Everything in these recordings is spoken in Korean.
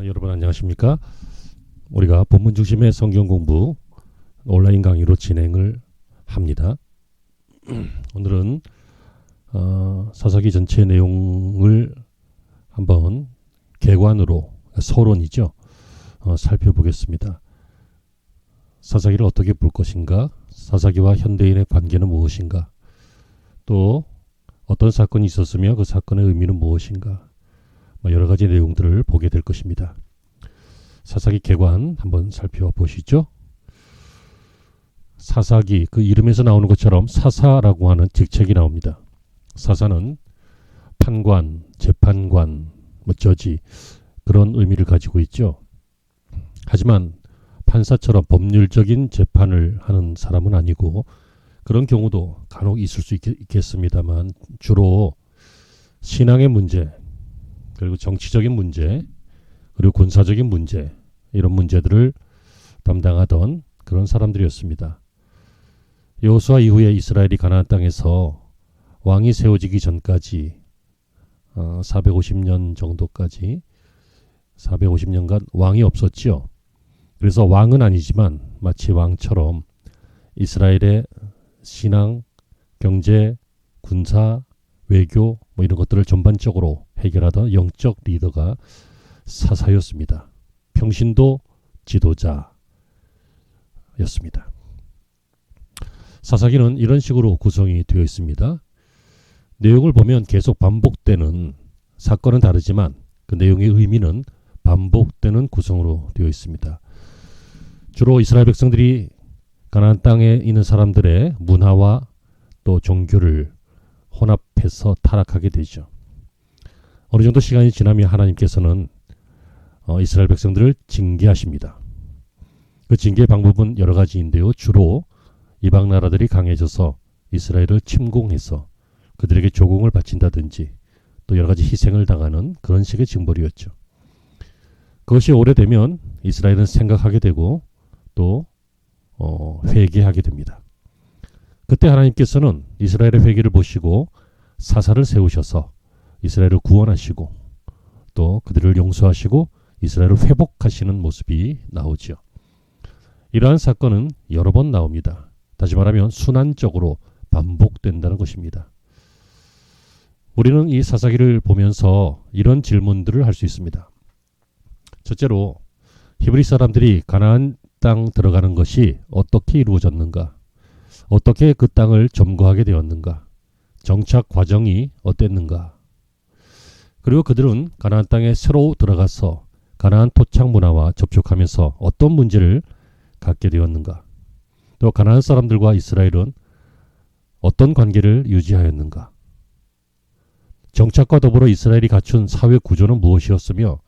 여러분 안녕하십니까? 우리가 본문 중심의 성경 공부 온라인 강의로 진행을 합니다. 오늘은 사사기 전체 내용을 한번 개관으로 서론이죠. 살펴보겠습니다. 사사기를 어떻게 볼 것인가? 사사기와 현대인의 관계는 무엇인가? 또 어떤 사건이 있었으며 그 사건의 의미는 무엇인가? 여러 가지 내용들을 보게 될 것입니다. 사사기 개관 한번 살펴보시죠. 사사기, 그 이름에서 나오는 것처럼 사사라고 하는 직책이 나옵니다. 사사는 판관, 재판관, 저지 그런 의미를 가지고 있죠. 하지만 판사처럼 법률적인 재판을 하는 사람은 아니고, 그런 경우도 간혹 있을 수 있겠습니다만 주로 신앙의 문제, 그리고 정치적인 문제, 그리고 군사적인 문제, 이런 문제들을 담당하던 그런 사람들이었습니다. 여호수아 이후에 이스라엘이 가나안 땅에서 왕이 세워지기 전까지 450년 정도까지 450년간 왕이 없었죠. 그래서 왕은 아니지만 마치 왕처럼 이스라엘의 신앙, 경제, 군사, 외교 이런 것들을 전반적으로 해결하던 영적 리더가 사사였습니다. 평신도 지도자였습니다. 사사기는 이런 식으로 구성이 되어 있습니다. 내용을 보면 계속 반복되는, 사건은 다르지만 그 내용의 의미는 반복되는 구성으로 되어 있습니다. 주로 이스라엘 백성들이 가나안 땅에 있는 사람들의 문화와 또 종교를 혼합해서 타락하게 되죠. 어느 정도 시간이 지나면 하나님께서는 이스라엘 백성들을 징계하십니다. 그 징계의 방법은 여러 가지인데요. 주로 이방 나라들이 강해져서 이스라엘을 침공해서 그들에게 조공을 바친다든지 또 여러 가지 희생을 당하는 그런 식의 징벌이었죠. 그것이 오래되면 이스라엘은 생각하게 되고 또 회개하게 됩니다. 그때 하나님께서는 이스라엘의 회개를 보시고 사사를 세우셔서 이스라엘을 구원하시고 또 그들을 용서하시고 이스라엘을 회복하시는 모습이 나오죠. 이러한 사건은 여러 번 나옵니다. 다시 말하면 순환적으로 반복된다는 것입니다. 우리는 이 사사기를 보면서 이런 질문들을 할 수 있습니다. 첫째로, 히브리 사람들이 가나안 땅 들어가는 것이 어떻게 이루어졌는가? 어떻게 그 땅을 점거하게 되었는가? 정착 과정이 어땠는가? 그리고 그들은 가나안 땅에 새로 들어가서 가나안 토착 문화와 접촉하면서 어떤 문제를 갖게 되었는가? 또 가나안 사람들과 이스라엘은 어떤 관계를 유지하였는가? 정착과 더불어 이스라엘이 갖춘 사회 구조는 무엇이었으며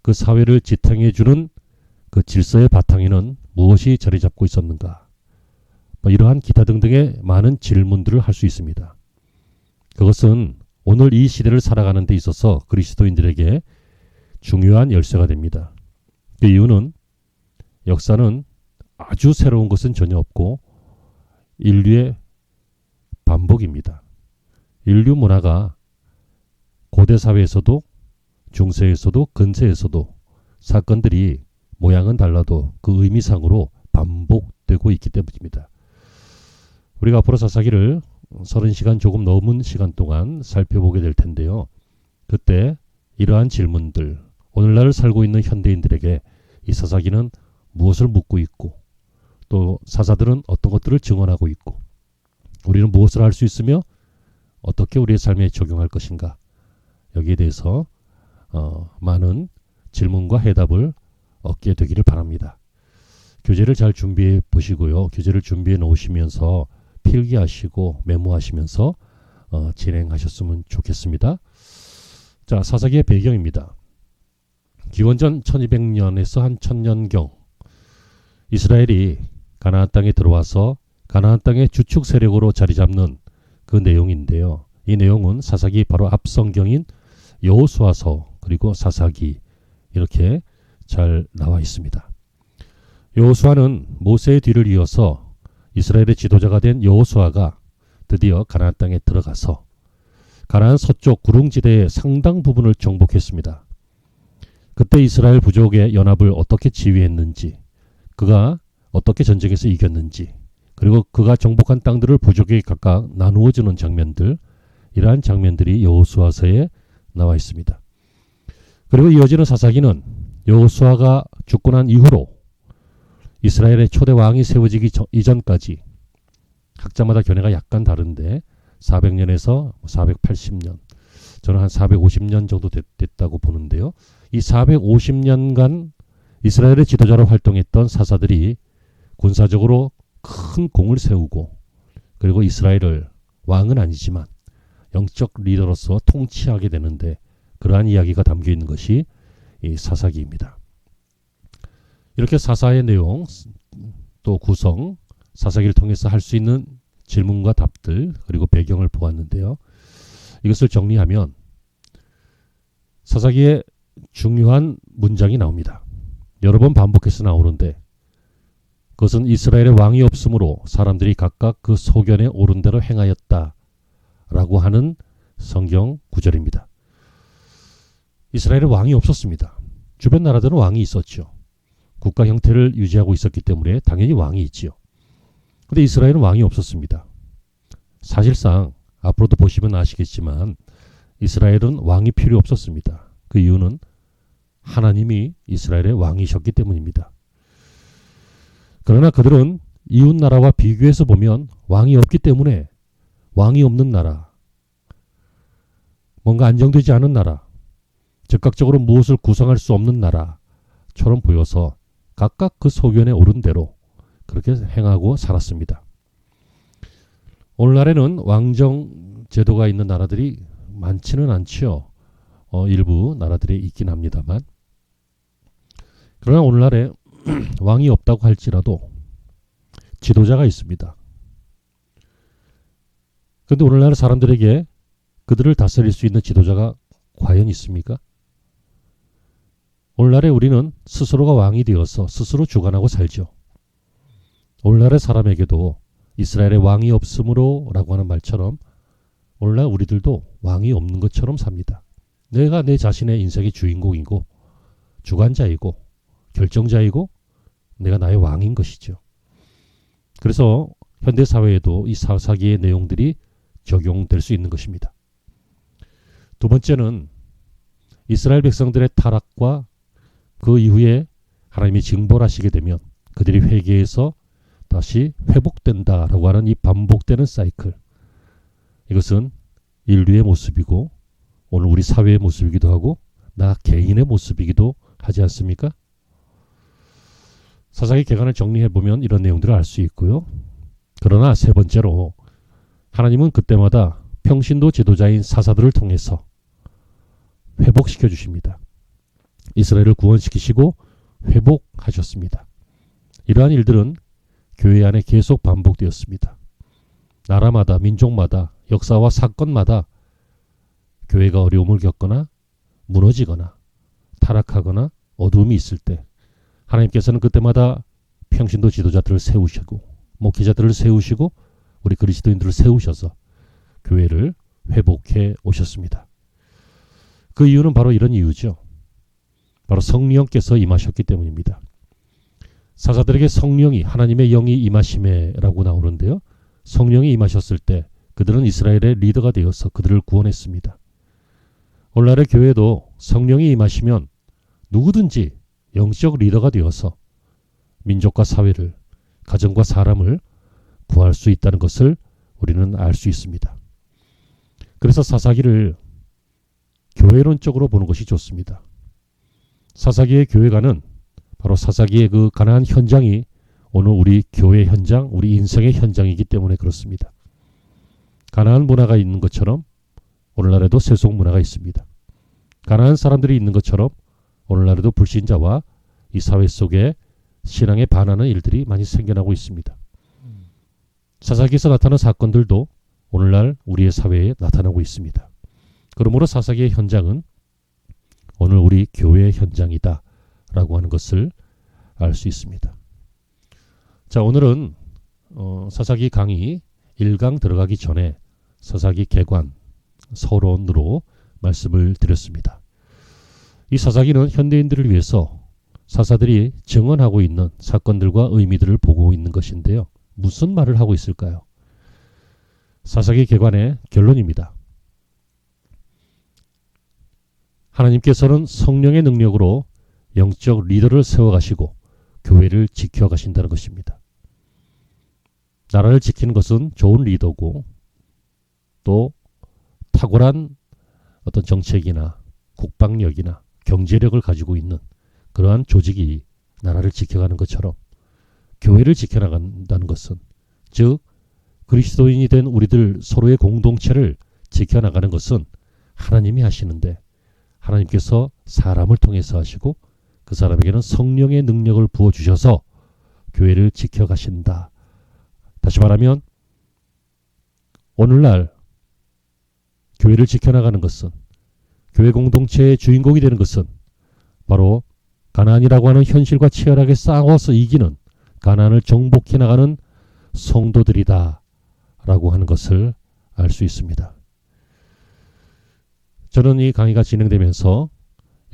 그 사회를 지탱해주는 그 질서의 바탕에는 무엇이 자리 잡고 있었는가? 이러한 기타 등등의 많은 질문들을 할 수 있습니다. 그것은 오늘 이 시대를 살아가는 데 있어서 그리스도인들에게 중요한 열쇠가 됩니다. 그 이유는 역사는 아주 새로운 것은 전혀 없고 인류의 반복입니다. 인류 문화가 고대 사회에서도 중세에서도 근세에서도 사건들이 모양은 달라도 그 의미상으로 반복되고 있기 때문입니다. 우리가 앞으로 사사기를 30시간 조금 넘은 시간 동안 살펴보게 될 텐데요. 그때 이러한 질문들, 오늘날 살고 있는 현대인들에게 이 사사기는 무엇을 묻고 있고 또 사사들은 어떤 것들을 증언하고 있고 우리는 무엇을 할 수 있으며 어떻게 우리의 삶에 적용할 것인가, 여기에 대해서 많은 질문과 해답을 얻게 되기를 바랍니다. 교재를 잘 준비해 보시고요. 교재를 준비해 놓으시면서 필기하시고 메모하시면서 진행하셨으면 좋겠습니다. 자, 사사기의 배경입니다. 기원전 1200년에서 한 1000년경 이스라엘이 가나안 땅에 들어와서 가나안 땅의 주축 세력으로 자리 잡는 그 내용인데요. 이 내용은 사사기 바로 앞 성경인 여호수아서 그리고 사사기 이렇게 잘 나와 있습니다. 여호수아는 모세의 뒤를 이어서 이스라엘의 지도자가 된 여호수아가 드디어 가나안 땅에 들어가서 가나안 서쪽 구릉지대의 상당 부분을 정복했습니다. 그때 이스라엘 부족의 연합을 어떻게 지휘했는지, 그가 어떻게 전쟁에서 이겼는지, 그리고 그가 정복한 땅들을 부족에게 각각 나누어주는 장면들, 이러한 장면들이 여호수아서에 나와 있습니다. 그리고 이어지는 사사기는 여호수아가 죽고 난 이후로 이스라엘의 초대 왕이 세워지기 이전까지, 각자마다 견해가 약간 다른데 400년에서 480년, 저는 한 450년 정도 됐다고 보는데요. 이 450년간 이스라엘의 지도자로 활동했던 사사들이 군사적으로 큰 공을 세우고, 그리고 이스라엘을 왕은 아니지만 영적 리더로서 통치하게 되는데, 그러한 이야기가 담겨 있는 것이 이 사사기입니다. 이렇게 사사의 내용, 또 구성, 사사기를 통해서 할 수 있는 질문과 답들, 그리고 배경을 보았는데요. 이것을 정리하면 사사기에 중요한 문장이 나옵니다. 여러 번 반복해서 나오는데, 그것은 이스라엘의 왕이 없으므로 사람들이 각각 그 소견에 옳은 대로 행하였다 라고 하는 성경 구절입니다. 이스라엘의 왕이 없었습니다. 주변 나라들은 왕이 있었죠. 국가 형태를 유지하고 있었기 때문에 당연히 왕이 있지요. 그런데 이스라엘은 왕이 없었습니다. 사실상 앞으로도 보시면 아시겠지만 이스라엘은 왕이 필요 없었습니다. 그 이유는 하나님이 이스라엘의 왕이셨기 때문입니다. 그러나 그들은 이웃 나라와 비교해서 보면 왕이 없기 때문에 왕이 없는 나라, 뭔가 안정되지 않은 나라, 즉각적으로 무엇을 구성할 수 없는 나라처럼 보여서 각각 그 소견에 오른 대로 그렇게 행하고 살았습니다. 오늘날에는 왕정 제도가 있는 나라들이 많지는 않지요. 일부 나라들이 있긴 합니다만, 그러나 오늘날에 왕이 없다고 할지라도 지도자가 있습니다. 그런데 오늘날 사람들에게 그들을 다스릴 수 있는 지도자가 과연 있습니까? 오늘날에 우리는 스스로가 왕이 되어서 스스로 주관하고 살죠. 오늘날의 사람에게도 이스라엘의 왕이 없으므로 라고 하는 말처럼 오늘날 우리들도 왕이 없는 것처럼 삽니다. 내가 내 자신의 인생의 주인공이고 주관자이고 결정자이고 내가 나의 왕인 것이죠. 그래서 현대사회에도 이 사사기의 내용들이 적용될 수 있는 것입니다. 두 번째는 이스라엘 백성들의 타락과 그 이후에 하나님이 징벌하시게 되면 그들이 회개해서 다시 회복된다라고 하는 이 반복되는 사이클, 이것은 인류의 모습이고 오늘 우리 사회의 모습이기도 하고 나 개인의 모습이기도 하지 않습니까? 사사기 개간을 정리해보면 이런 내용들을 알 수 있고요. 그러나 세 번째로 하나님은 그때마다 평신도 지도자인 사사들을 통해서 회복시켜 주십니다. 이스라엘을 구원시키시고 회복하셨습니다. 이러한 일들은 교회 안에 계속 반복되었습니다. 나라마다, 민족마다, 역사와 사건마다 교회가 어려움을 겪거나 무너지거나 타락하거나 어두움이 있을 때 하나님께서는 그때마다 평신도 지도자들을 세우시고 목회자들을 세우시고 우리 그리스도인들을 세우셔서 교회를 회복해 오셨습니다. 그 이유는 바로 이런 이유죠. 바로 성령께서 임하셨기 때문입니다. 사사들에게 성령이, 하나님의 영이 임하심에라고 나오는데요. 성령이 임하셨을 때 그들은 이스라엘의 리더가 되어서 그들을 구원했습니다. 오늘날의 교회도 성령이 임하시면 누구든지 영적 리더가 되어서 민족과 사회를, 가정과 사람을 구할 수 있다는 것을 우리는 알 수 있습니다. 그래서 사사기를 교회론적으로 보는 것이 좋습니다. 사사기의 교회가는 바로 사사기의 그 가나안 현장이 오늘 우리 교회 현장, 우리 인생의 현장이기 때문에 그렇습니다. 가나안 문화가 있는 것처럼 오늘날에도 세속 문화가 있습니다. 가나안 사람들이 있는 것처럼 오늘날에도 불신자와 이 사회 속에 신앙에 반하는 일들이 많이 생겨나고 있습니다. 사사기에서 나타난 사건들도 오늘날 우리의 사회에 나타나고 있습니다. 그러므로 사사기의 현장은 오늘 우리 교회의 현장이다 라고 하는 것을 알 수 있습니다. 자, 오늘은 사사기 강의 1강 들어가기 전에 사사기 개관 서론으로 말씀을 드렸습니다. 이 사사기는 현대인들을 위해서 사사들이 증언하고 있는 사건들과 의미들을 보고 있는 것인데요. 무슨 말을 하고 있을까요? 사사기 개관의 결론입니다. 하나님께서는 성령의 능력으로 영적 리더를 세워가시고 교회를 지켜가신다는 것입니다. 나라를 지키는 것은 좋은 리더고 또 탁월한 어떤 정책이나 국방력이나 경제력을 가지고 있는 그러한 조직이 나라를 지켜가는 것처럼 교회를 지켜나간다는 것은, 즉 그리스도인이 된 우리들 서로의 공동체를 지켜나가는 것은 하나님이 하시는데, 하나님께서 사람을 통해서 하시고 그 사람에게는 성령의 능력을 부어주셔서 교회를 지켜가신다. 다시 말하면 오늘날 교회를 지켜나가는 것은, 교회 공동체의 주인공이 되는 것은 바로 가나안이라고 하는 현실과 치열하게 싸워서 이기는, 가나안을 정복해 나가는 성도들이다 라고 하는 것을 알 수 있습니다. 저는 이 강의가 진행되면서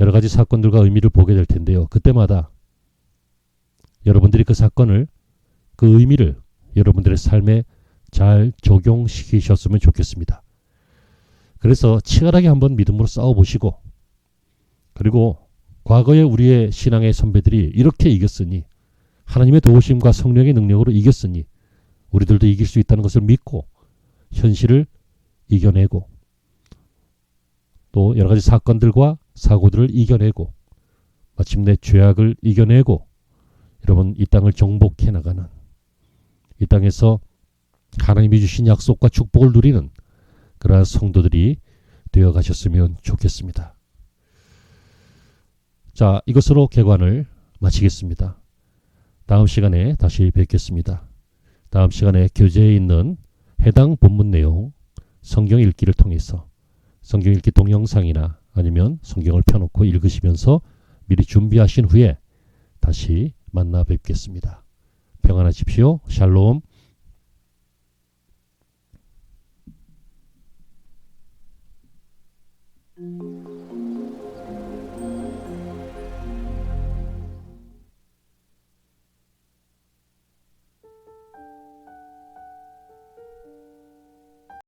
여러 가지 사건들과 의미를 보게 될 텐데요. 그때마다 여러분들이 그 사건을, 그 의미를 여러분들의 삶에 잘 적용시키셨으면 좋겠습니다. 그래서 치열하게 한번 믿음으로 싸워보시고, 그리고 과거에 우리의 신앙의 선배들이 이렇게 이겼으니, 하나님의 도우심과 성령의 능력으로 이겼으니 우리들도 이길 수 있다는 것을 믿고 현실을 이겨내고 또 여러 가지 사건들과 사고들을 이겨내고 마침내 죄악을 이겨내고 여러분 이 땅을 정복해 나가는, 이 땅에서 하나님이 주신 약속과 축복을 누리는 그러한 성도들이 되어 가셨으면 좋겠습니다. 자, 이것으로 개관을 마치겠습니다. 다음 시간에 다시 뵙겠습니다. 다음 시간에 교재에 있는 해당 본문 내용 성경 읽기를 통해서 성경 읽기 동영상이나 아니면 성경을 펴놓고 읽으시면서 미리 준비하신 후에 다시 만나 뵙겠습니다. 평안하십시오. 샬롬.